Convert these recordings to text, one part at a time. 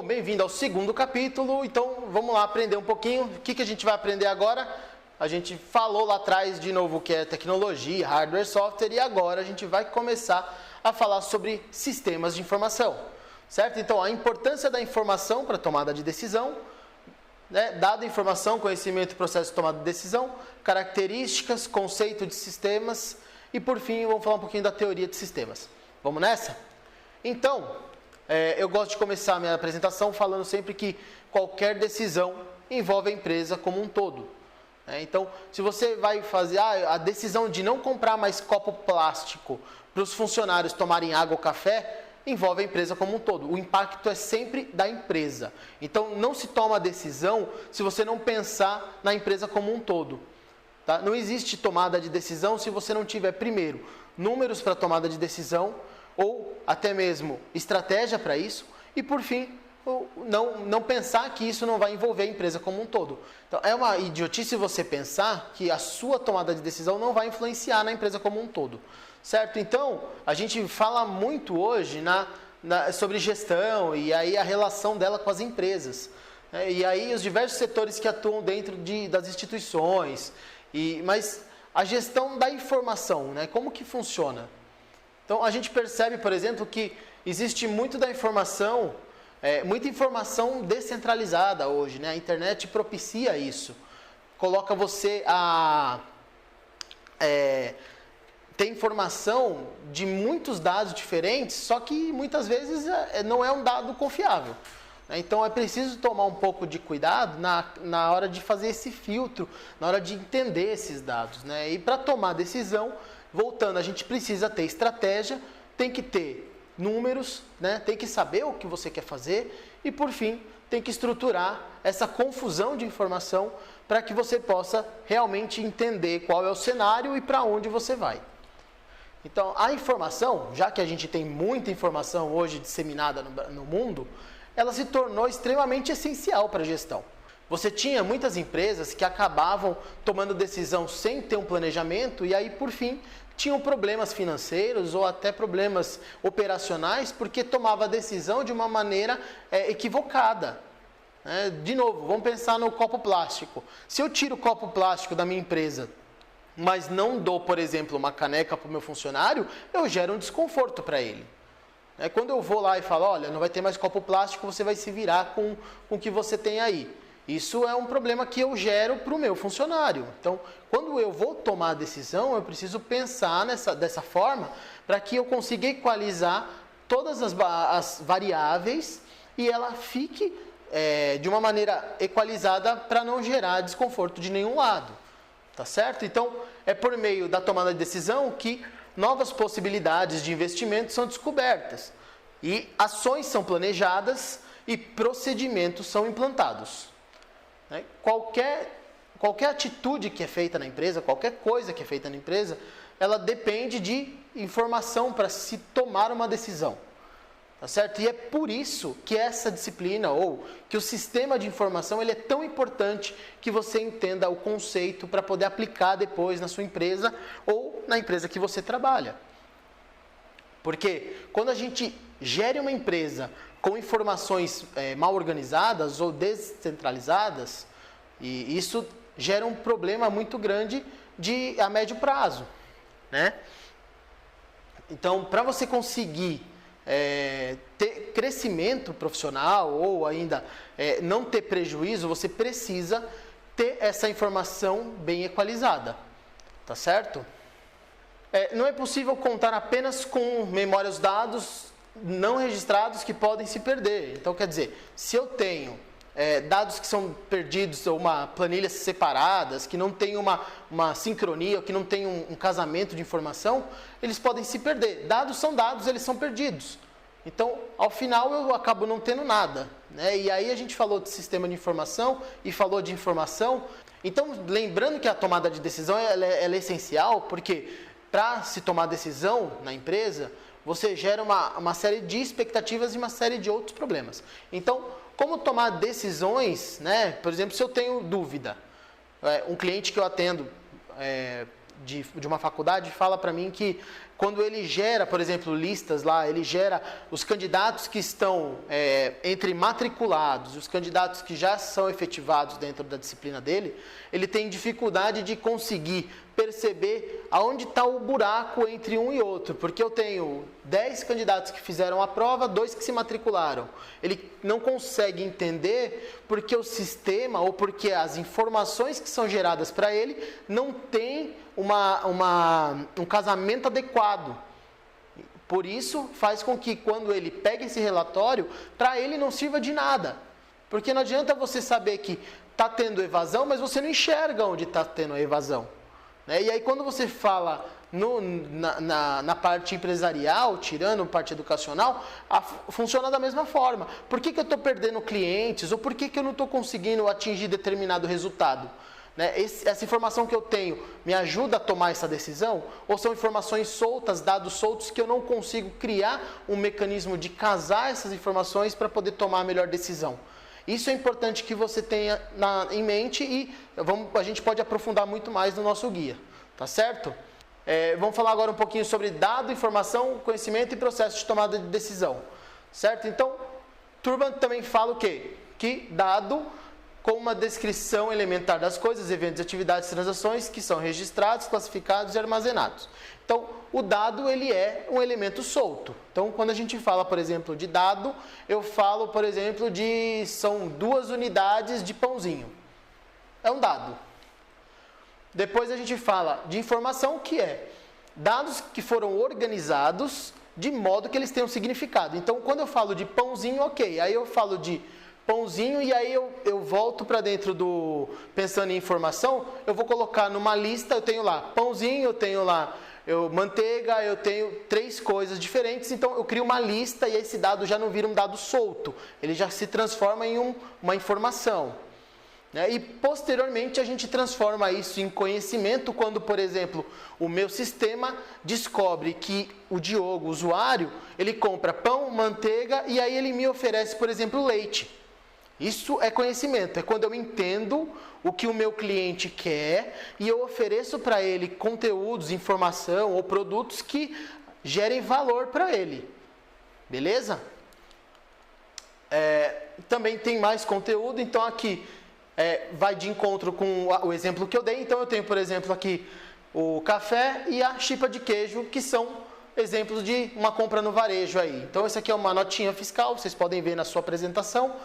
bem-vindo ao segundo capítulo, então vamos lá aprender um pouquinho. O que a gente vai aprender agora? A gente falou lá atrás de novo o que é tecnologia, hardware, software, e agora a gente vai começar a falar sobre sistemas de informação, certo? Então, a importância da informação para tomada de decisão, né? Dada informação, conhecimento e processo de tomada de decisão, características, conceito de sistemas e, por fim, vamos falar um pouquinho da teoria de sistemas. Vamos nessa? Então, eu gosto de começar a minha apresentação falando sempre que qualquer decisão envolve a empresa como um todo. Então, se você vai fazer a decisão de não comprar mais copo plástico para os funcionários tomarem água ou café, envolve a empresa como um todo. O impacto é sempre da empresa. Então, não se toma a decisão se você não pensar na empresa como um todo. Tá? Não existe tomada de decisão se você não tiver, primeiro, números para tomada de decisão, ou até mesmo estratégia para isso, e por fim, não pensar que isso não vai envolver a empresa como um todo. Então, é uma idiotice você pensar que a sua tomada de decisão não vai influenciar na empresa como um todo, certo? Então, a gente fala muito hoje sobre gestão e aí a relação dela com as empresas, né? E aí os diversos setores que atuam dentro das instituições, mas a gestão da informação, né? Como que funciona? Então, a gente percebe, por exemplo, que existe muita informação descentralizada hoje, né? A internet propicia isso. Coloca você a ter informação de muitos dados diferentes, só que muitas vezes não é um dado confiável. Então, é preciso tomar um pouco de cuidado na hora de fazer esse filtro, na hora de entender esses dados, né? E para tomar decisão, voltando, a gente precisa ter estratégia, tem que ter números, né? Tem que saber o que você quer fazer e, por fim, tem que estruturar essa confusão de informação para que você possa realmente entender qual é o cenário e para onde você vai. Então, a informação, já que a gente tem muita informação hoje disseminada no mundo, ela se tornou extremamente essencial para a gestão. Você tinha muitas empresas que acabavam tomando decisão sem ter um planejamento e aí, por fim, tinham problemas financeiros ou até problemas operacionais porque tomava a decisão de uma maneira equivocada. De novo, vamos pensar no copo plástico. Se eu tiro o copo plástico da minha empresa, mas não dou, por exemplo, uma caneca para o meu funcionário, eu gero um desconforto para ele. Quando eu vou lá e falo, olha, não vai ter mais copo plástico, você vai se virar com o que você tem aí. Isso é um problema que eu gero para o meu funcionário. Então, quando eu vou tomar a decisão, eu preciso pensar dessa forma para que eu consiga equalizar todas as variáveis e ela fique de uma maneira equalizada para não gerar desconforto de nenhum lado. Tá certo? Então, é por meio da tomada de decisão que novas possibilidades de investimento são descobertas e ações são planejadas e procedimentos são implantados. Qualquer atitude que é feita na empresa, qualquer coisa que é feita na empresa, ela depende de informação para se tomar uma decisão. Tá certo? E é por isso que essa disciplina, ou que o sistema de informação, ele é tão importante que você entenda o conceito para poder aplicar depois na sua empresa ou na empresa que você trabalha. Porque quando a gente gere uma empresa com informações mal organizadas ou descentralizadas, e isso gera um problema muito grande a médio prazo, né? Então, para você conseguir ter crescimento profissional ou ainda não ter prejuízo, você precisa ter essa informação bem equalizada, tá certo? Não é possível contar apenas com memórias dados não registrados que podem se perder. Então, quer dizer, se eu tenho dados que são perdidos ou planilhas separadas, que não tem uma sincronia, ou que não tem um casamento de informação, eles podem se perder. Dados são dados, eles são perdidos. Então, ao final, eu acabo não tendo nada, né? E aí a gente falou de sistema de informação e falou de informação. Então, lembrando que a tomada de decisão ela é essencial, porque para se tomar decisão na empresa, você gera uma série de expectativas e uma série de outros problemas. Então, como tomar decisões, né? Por exemplo, se eu tenho dúvida, um cliente que eu atendo de uma faculdade fala para mim que quando ele gera, por exemplo, listas lá, ele gera os candidatos que estão entre matriculados e os candidatos que já são efetivados dentro da disciplina dele, ele tem dificuldade de conseguir perceber aonde está o buraco entre um e outro, porque eu tenho 10 candidatos que fizeram a prova, 2 que se matricularam. Ele não consegue entender porque o sistema ou porque as informações que são geradas para ele não tem um casamento adequado. Por isso, faz com que quando ele pega esse relatório, para ele não sirva de nada. Porque não adianta você saber que está tendo evasão, mas você não enxerga onde está tendo a evasão. E aí quando você fala na parte empresarial, tirando a parte educacional, funciona da mesma forma. Por que eu estou perdendo clientes? Ou por que eu não estou conseguindo atingir determinado resultado? Essa informação que eu tenho me ajuda a tomar essa decisão? Ou são informações soltas, dados soltos, que eu não consigo criar um mecanismo de casar essas informações para poder tomar a melhor decisão? Isso é importante que você tenha em mente e a gente pode aprofundar muito mais no nosso guia, tá certo? Vamos falar agora um pouquinho sobre dado, informação, conhecimento e processo de tomada de decisão, certo? Então, Turban também fala o quê? Que dado com uma descrição elementar das coisas, eventos, atividades, transações que são registrados, classificados e armazenados. Então, o dado ele é um elemento solto. Então, quando a gente fala, por exemplo, de dado, eu falo, por exemplo, são 2 unidades de pãozinho. É um dado. Depois a gente fala de informação, que é dados que foram organizados de modo que eles tenham significado. Então, quando eu falo de pãozinho, ok. Aí eu falo de pãozinho e aí eu volto para dentro pensando em informação, eu vou colocar numa lista, eu tenho lá pãozinho, eu tenho lá manteiga, eu tenho 3 coisas diferentes, então eu crio uma lista e esse dado já não vira um dado solto, ele já se transforma em uma informação. E posteriormente a gente transforma isso em conhecimento quando, por exemplo, o meu sistema descobre que o Diogo, o usuário, ele compra pão, manteiga e aí ele me oferece, por exemplo, leite. Isso é conhecimento, é quando eu entendo o que o meu cliente quer e eu ofereço para ele conteúdos, informação ou produtos que gerem valor para ele. Beleza? Também tem mais conteúdo, então aqui vai de encontro com o exemplo que eu dei. Então eu tenho, por exemplo, aqui o café e a chipa de queijo, que são exemplos de uma compra no varejo aí. Então essa aqui é uma notinha fiscal, vocês podem ver na sua apresentação.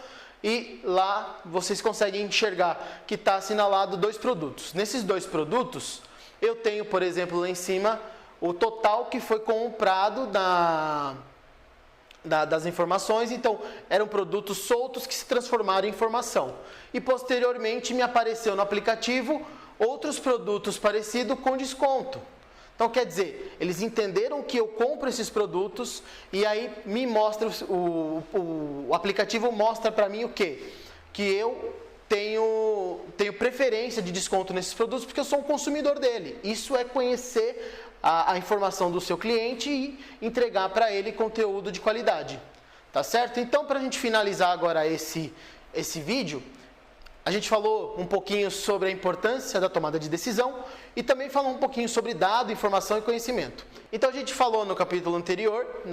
E lá vocês conseguem enxergar que está assinalado 2 produtos. Nesses 2 produtos, eu tenho, por exemplo, lá em cima, o total que foi comprado das informações. Então, eram produtos soltos que se transformaram em informação. E, posteriormente, me apareceu no aplicativo outros produtos parecidos com desconto. Então, quer dizer, eles entenderam que eu compro esses produtos e aí me mostra, o aplicativo mostra para mim o quê? Que eu tenho preferência de desconto nesses produtos porque eu sou um consumidor dele. Isso é conhecer a informação do seu cliente e entregar para ele conteúdo de qualidade. Tá certo? Então, para a gente finalizar agora esse vídeo, a gente falou um pouquinho sobre a importância da tomada de decisão e também falou um pouquinho sobre dado, informação e conhecimento. Então a gente falou no capítulo anterior,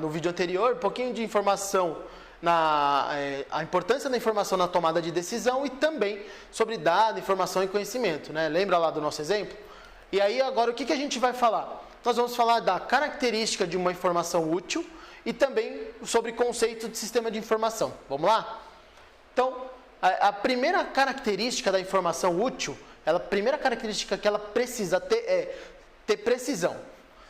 no vídeo anterior, um pouquinho de informação, a importância da informação na tomada de decisão e também sobre dado, informação e conhecimento. Lembra lá do nosso exemplo? E aí agora o que a gente vai falar? Nós vamos falar da característica de uma informação útil e também sobre conceito de sistema de informação. Vamos lá? Então, a primeira característica da informação útil, a primeira característica que ela precisa ter é ter precisão,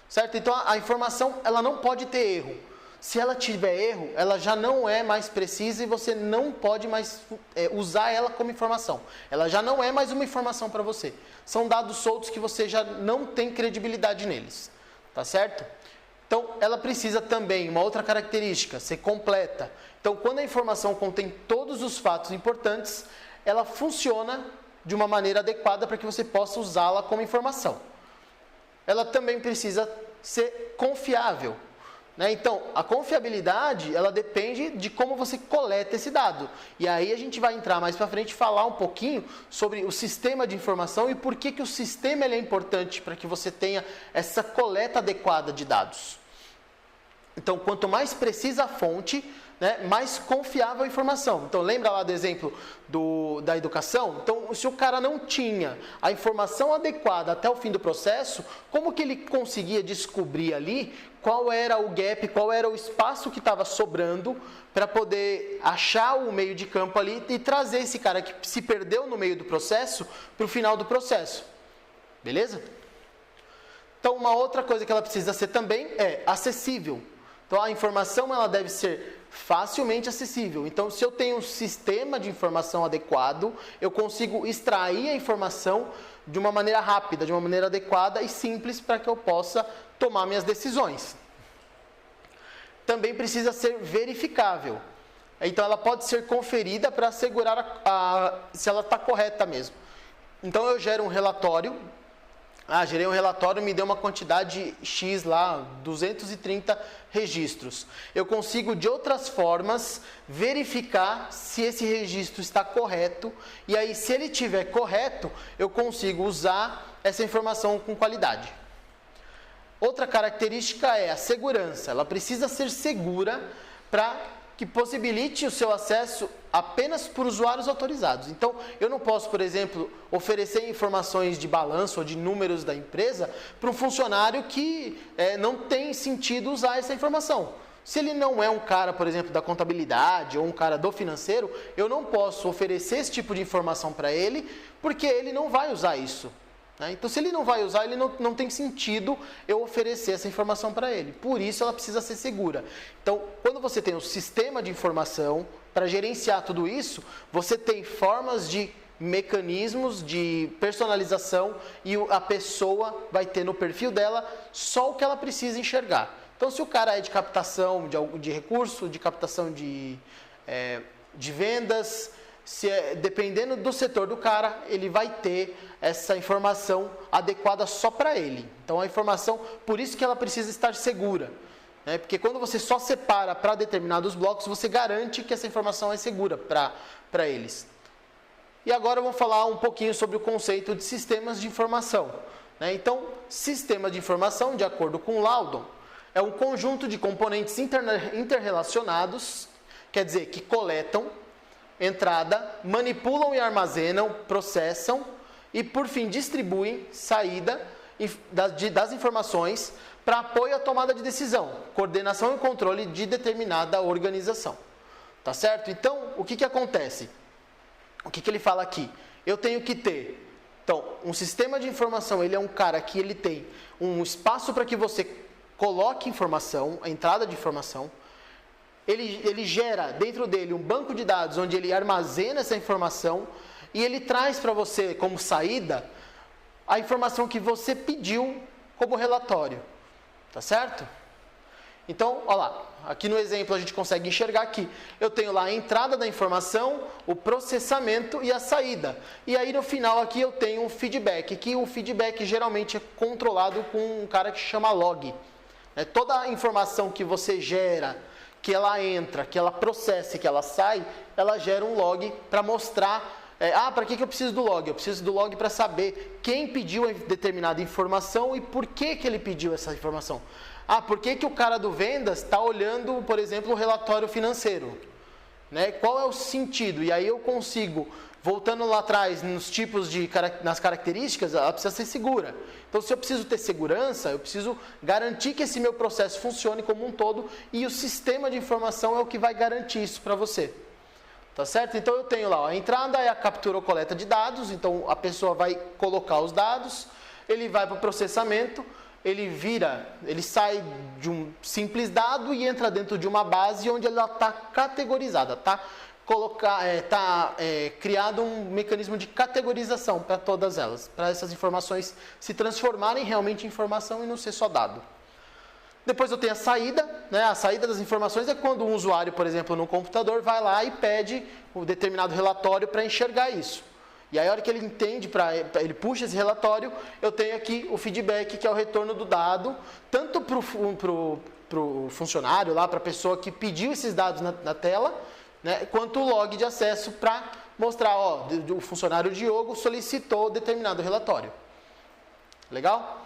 certo? Então a informação ela não pode ter erro. Se ela tiver erro, ela já não é mais precisa e você não pode mais usar ela como informação. Ela já não é mais uma informação para você. São dados soltos que você já não tem credibilidade neles, tá certo? Então, ela precisa também, uma outra característica, ser completa. Então, quando a informação contém todos os fatos importantes, ela funciona de uma maneira adequada para que você possa usá-la como informação. Ela também precisa ser confiável. né? Então, a confiabilidade, ela depende de como você coleta esse dado. E aí a gente vai entrar mais para frente e falar um pouquinho sobre o sistema de informação e por que o sistema ele é importante para que você tenha essa coleta adequada de dados. Então, quanto mais precisa a fonte, né, mais confiável a informação. Então, lembra lá do exemplo da educação? Então, se o cara não tinha a informação adequada até o fim do processo, como que ele conseguia descobrir ali qual era o gap, qual era o espaço que estava sobrando para poder achar o meio de campo ali e trazer esse cara que se perdeu no meio do processo para o final do processo? Beleza? Então, uma outra coisa que ela precisa ser também é acessível. Então, a informação ela deve ser facilmente acessível. Então, se eu tenho um sistema de informação adequado, eu consigo extrair a informação de uma maneira rápida, de uma maneira adequada e simples para que eu possa tomar minhas decisões. Também precisa ser verificável. Então, ela pode ser conferida para assegurar se ela está correta mesmo. Então, eu gero um relatório. Gerei um relatório, me deu uma quantidade X lá, 230 registros. Eu consigo, de outras formas, verificar se esse registro está correto. E aí, se ele estiver correto, eu consigo usar essa informação com qualidade. Outra característica é a segurança. Ela precisa ser segura para que possibilite o seu acesso apenas por usuários autorizados. Então, eu não posso, por exemplo, oferecer informações de balanço ou de números da empresa para um funcionário que não tem sentido usar essa informação. Se ele não é um cara, por exemplo, da contabilidade ou um cara do financeiro, eu não posso oferecer esse tipo de informação para ele, porque ele não vai usar isso. Então, se ele não vai usar, ele não tem sentido eu oferecer essa informação para ele. Por isso, ela precisa ser segura. Então, quando você tem um sistema de informação para gerenciar tudo isso, você tem formas de mecanismos de personalização e a pessoa vai ter no perfil dela só o que ela precisa enxergar. Então, se o cara é de captação de recurso, de captação de vendas, dependendo do setor do cara, ele vai ter essa informação adequada só para ele. Então, a informação, por isso que ela precisa estar segura. Porque quando você só separa para determinados blocos, você garante que essa informação é segura para eles. E agora vamos falar um pouquinho sobre o conceito de sistemas de informação. Então, sistema de informação, de acordo com Loudon, é um conjunto de componentes interrelacionados, quer dizer, que coletam entrada, manipulam e armazenam, processam e, por fim, distribuem saída das informações para apoio à tomada de decisão, coordenação e controle de determinada organização. Tá certo? Então, o que acontece? O que ele fala aqui? Eu tenho que ter, então, um sistema de informação, ele é um cara que ele tem um espaço para que você coloque informação, a entrada de informação. Ele gera dentro dele um banco de dados onde ele armazena essa informação e ele traz para você como saída a informação que você pediu como relatório. Tá certo? Então, olha lá, aqui no exemplo a gente consegue enxergar que eu tenho lá a entrada da informação, o processamento e a saída. E aí no final aqui eu tenho um feedback, que o feedback geralmente é controlado com um cara que chama log. Toda a informação que você gera, que ela entra, que ela processa e que ela sai, ela gera um log para mostrar, para que eu preciso do log? Eu preciso do log para saber quem pediu determinada informação e por que ele pediu essa informação. Por que o cara do vendas está olhando, por exemplo, o relatório financeiro? Qual é o sentido? E aí eu consigo, voltando lá atrás nos tipos nas características, ela precisa ser segura. Então, se eu preciso ter segurança, eu preciso garantir que esse meu processo funcione como um todo e o sistema de informação é o que vai garantir isso para você. Tá certo? Então, eu tenho lá, a entrada é a captura ou coleta de dados, então a pessoa vai colocar os dados, ele vai para o processamento, ele sai de um simples dado e entra dentro de uma base onde ela está categorizada, está criado um mecanismo de categorização para todas elas, para essas informações se transformarem realmente em informação e não ser só dado. Depois eu tenho a saída, a saída das informações é quando um usuário, por exemplo, no computador, vai lá e pede um determinado relatório para enxergar isso. E aí, a hora que ele entende, ele puxa esse relatório, eu tenho aqui o feedback, que é o retorno do dado, tanto para pro funcionário lá, para a pessoa que pediu esses dados na tela, né, quanto o log de acesso para mostrar, ó, o funcionário Diogo solicitou determinado relatório. Legal?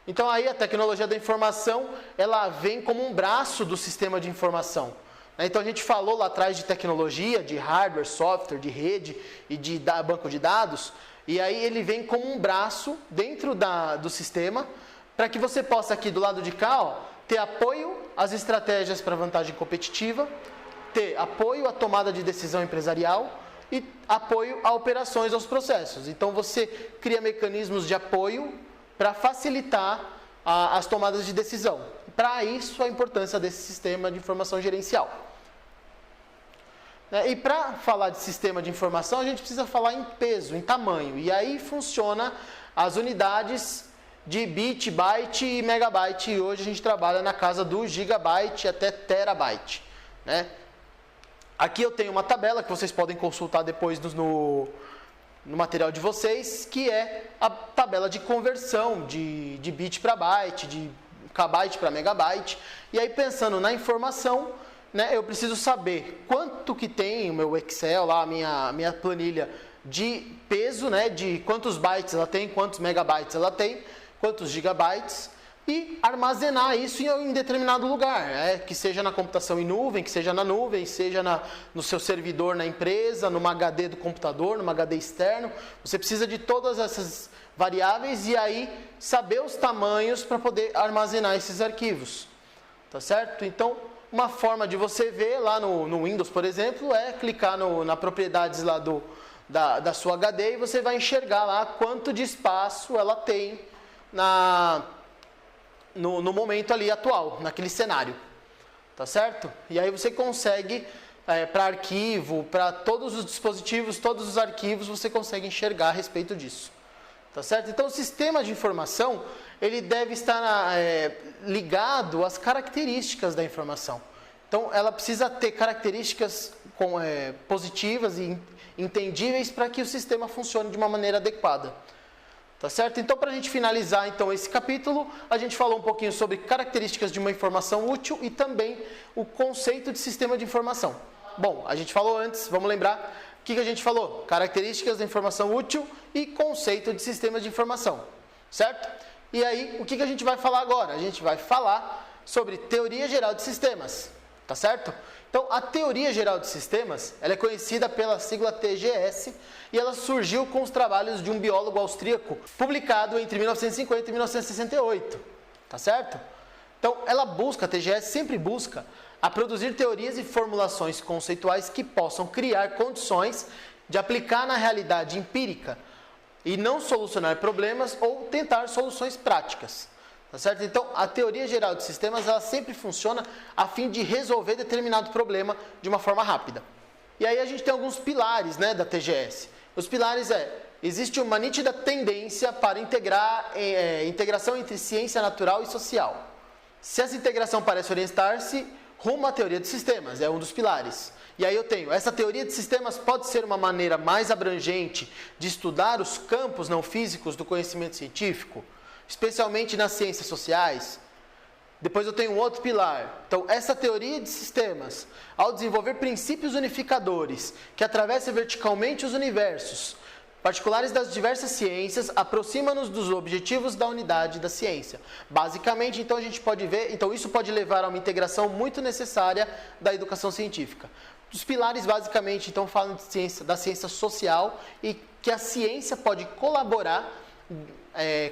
Então aí a tecnologia da informação, ela vem como um braço do sistema de informação. Então a gente falou lá atrás de tecnologia, de hardware, software, de rede e de banco de dados, e aí ele vem como um braço dentro do sistema, para que você possa aqui do lado de cá, ó, ter apoio às estratégias para vantagem competitiva, ter apoio à tomada de decisão empresarial e apoio a operações aos processos. Então você cria mecanismos de apoio para facilitar as tomadas de decisão. Para isso a importância desse sistema de informação gerencial. E para falar de sistema de informação, a gente precisa falar em peso, em tamanho. E aí funciona as unidades de bit, byte e megabyte. E hoje a gente trabalha na casa do gigabyte até terabyte. Né? Aqui eu tenho uma tabela que vocês podem consultar depois no material de vocês, que é a tabela de conversão de bit para byte, de kbyte para megabyte. E aí pensando na informação, né, eu preciso saber quanto que tem o meu Excel, lá, a minha planilha de peso, né, de quantos bytes ela tem, quantos megabytes ela tem, quantos gigabytes, e armazenar isso em determinado lugar, que seja na computação em nuvem, que seja na nuvem, seja no seu servidor na empresa, numa HD do computador, numa HD externo. Você precisa de todas essas variáveis e aí saber os tamanhos para poder armazenar esses arquivos. Tá certo? Então, uma forma de você ver lá no Windows, por exemplo, é clicar na propriedades lá da sua HD e você vai enxergar lá quanto de espaço ela tem no momento ali atual, naquele cenário. Tá certo? E aí você consegue, para arquivo, para todos os dispositivos, todos os arquivos, você consegue enxergar a respeito disso. Tá certo? Então o sistema de informação, ele deve estar ligado às características da informação. Então ela precisa ter características positivas e entendíveis para que o sistema funcione de uma maneira adequada. Tá certo? Então, para a gente finalizar então esse capítulo, a gente falou um pouquinho sobre características de uma informação útil e também o conceito de sistema de informação. Bom, a gente falou antes, vamos lembrar, o que a gente falou? Características da informação útil e conceito de sistema de informação, certo? E aí, o que a gente vai falar agora? A gente vai falar sobre teoria geral de sistemas, tá certo? Então, a teoria geral de sistemas, ela é conhecida pela sigla TGS e ela surgiu com os trabalhos de um biólogo austríaco, publicado entre 1950 e 1968, tá certo? Então, a TGS sempre busca a produzir teorias e formulações conceituais que possam criar condições de aplicar na realidade empírica e não solucionar problemas ou tentar soluções práticas. Tá certo? Então, a teoria geral de sistemas, ela sempre funciona a fim de resolver determinado problema de uma forma rápida. E aí a gente tem alguns pilares, né, da TGS. Os pilares existe uma nítida tendência para integração entre ciência natural e social. Se essa integração parece orientar-se rumo à teoria de sistemas, é um dos pilares. E aí eu tenho, essa teoria de sistemas pode ser uma maneira mais abrangente de estudar os campos não físicos do conhecimento científico, especialmente nas ciências sociais. Depois eu tenho um outro pilar. Então, essa teoria de sistemas, ao desenvolver princípios unificadores que atravessam verticalmente os universos particulares das diversas ciências, aproxima-nos dos objetivos da unidade da ciência. Basicamente, então, a gente pode ver, então isso pode levar a uma integração muito necessária da educação científica. Os pilares, basicamente, então, falam de ciência, da ciência social e que a ciência pode colaborar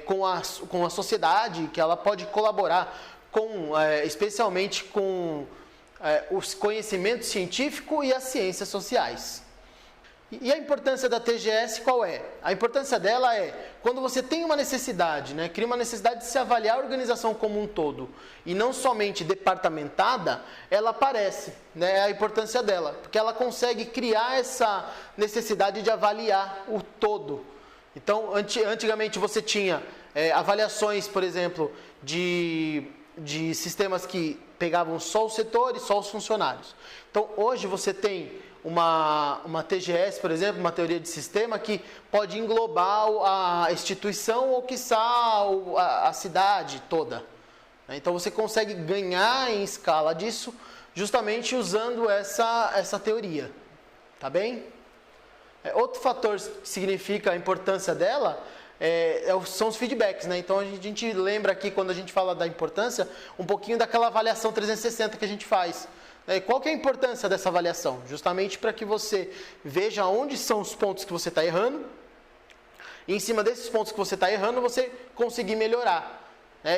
com a sociedade, que ela pode colaborar especialmente com os conhecimentos científicos e as ciências sociais. E a importância da TGS qual é? A importância dela é, quando você tem uma necessidade, né, cria uma necessidade de se avaliar a organização como um todo, e não somente departamentada, ela aparece, né, a importância dela, porque ela consegue criar essa necessidade de avaliar o todo. Então, antigamente você tinha avaliações, por exemplo, de sistemas que pegavam só os setores, só os funcionários. Então, hoje você tem uma TGS, por exemplo, uma teoria de sistema que pode englobar a instituição ou, quiçá, a cidade toda. Então você consegue ganhar em escala disso justamente usando essa teoria, tá bem? Outro fator que significa a importância dela são os feedbacks, né? Então a gente lembra aqui, quando a gente fala da importância, um pouquinho daquela avaliação 360 que a gente faz. Qual que é a importância dessa avaliação? Justamente para que você veja onde são os pontos que você está errando, e em cima desses pontos que você está errando, você conseguir melhorar.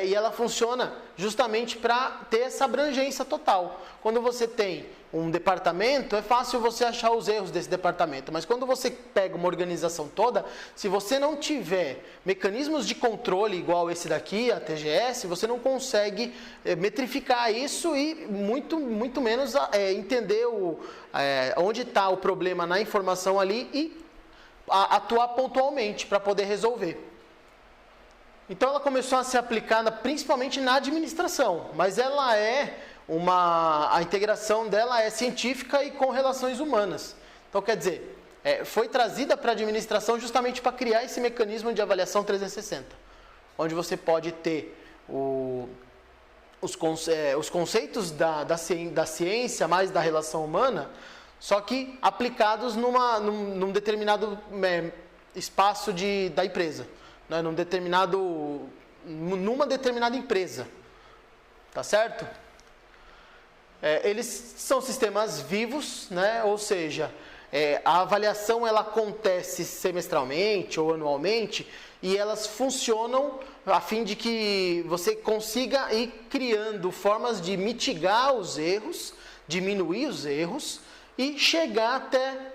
E ela funciona justamente para ter essa abrangência total. Quando você tem um departamento, é fácil você achar os erros desse departamento, mas quando você pega uma organização toda, se você não tiver mecanismos de controle igual esse daqui, a TGS, você não consegue metrificar isso e muito menos entender onde está o problema na informação ali e atuar pontualmente para poder resolver. Então ela começou a ser aplicada principalmente na administração, mas ela a integração dela é científica e com relações humanas. Então quer dizer, foi trazida para a administração justamente para criar esse mecanismo de avaliação 360, onde você pode ter os conceitos da ciência mais da relação humana, só que aplicados num determinado espaço da empresa. Numa determinada empresa, tá certo? Eles são sistemas vivos, né? Ou seja, a avaliação ela acontece semestralmente ou anualmente e elas funcionam a fim de que você consiga ir criando formas de mitigar os erros, diminuir os erros e chegar até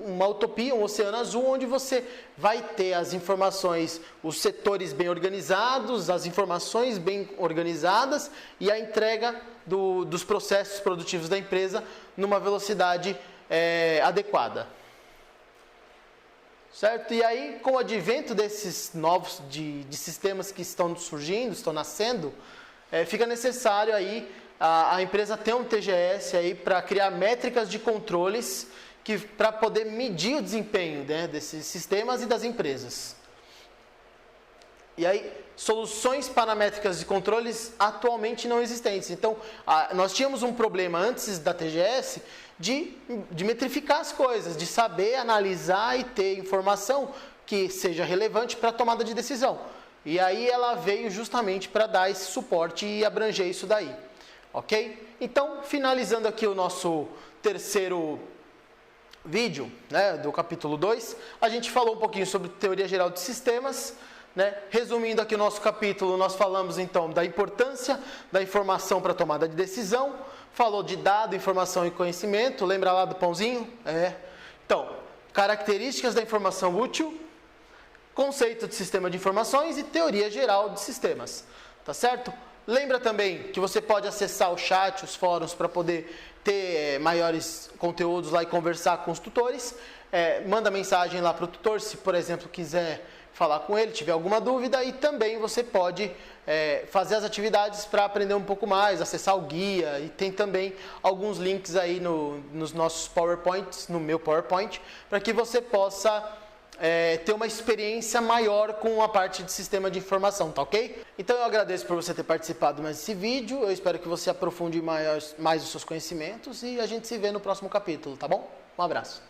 uma utopia, um oceano azul, onde você vai ter as informações, os setores bem organizados, as informações bem organizadas e a entrega dos processos produtivos da empresa numa velocidade adequada. Certo? E aí, com o advento desses novos de sistemas que estão surgindo, estão nascendo, fica necessário aí a empresa ter um TGS aí para criar métricas de controles para poder medir o desempenho, né, desses sistemas e das empresas. E aí, soluções paramétricas de controles atualmente não existentes. Então, nós tínhamos um problema antes da TGS de metrificar as coisas, de saber analisar e ter informação que seja relevante para a tomada de decisão. E aí ela veio justamente para dar esse suporte e abranger isso daí. Ok? Então, finalizando aqui o nosso terceiro vídeo, né, do capítulo 2, a gente falou um pouquinho sobre teoria geral de sistemas, né? Resumindo aqui o nosso capítulo, nós falamos então da importância da informação para a tomada de decisão, falou de dado, informação e conhecimento, lembra lá do pãozinho? Então, características da informação útil, conceito de sistema de informações e teoria geral de sistemas, tá certo? Lembra também que você pode acessar o chat, os fóruns, para poder ter maiores conteúdos lá e conversar com os tutores. Manda mensagem lá para o tutor, se por exemplo quiser falar com ele, tiver alguma dúvida. E também você pode fazer as atividades para aprender um pouco mais, acessar o guia. E tem também alguns links aí nos nossos PowerPoints, no meu PowerPoint, para que você possa ter uma experiência maior com a parte de sistema de informação, tá ok? Então eu agradeço por você ter participado mais desse vídeo, eu espero que você aprofunde mais os seus conhecimentos e a gente se vê no próximo capítulo, tá bom? Um abraço.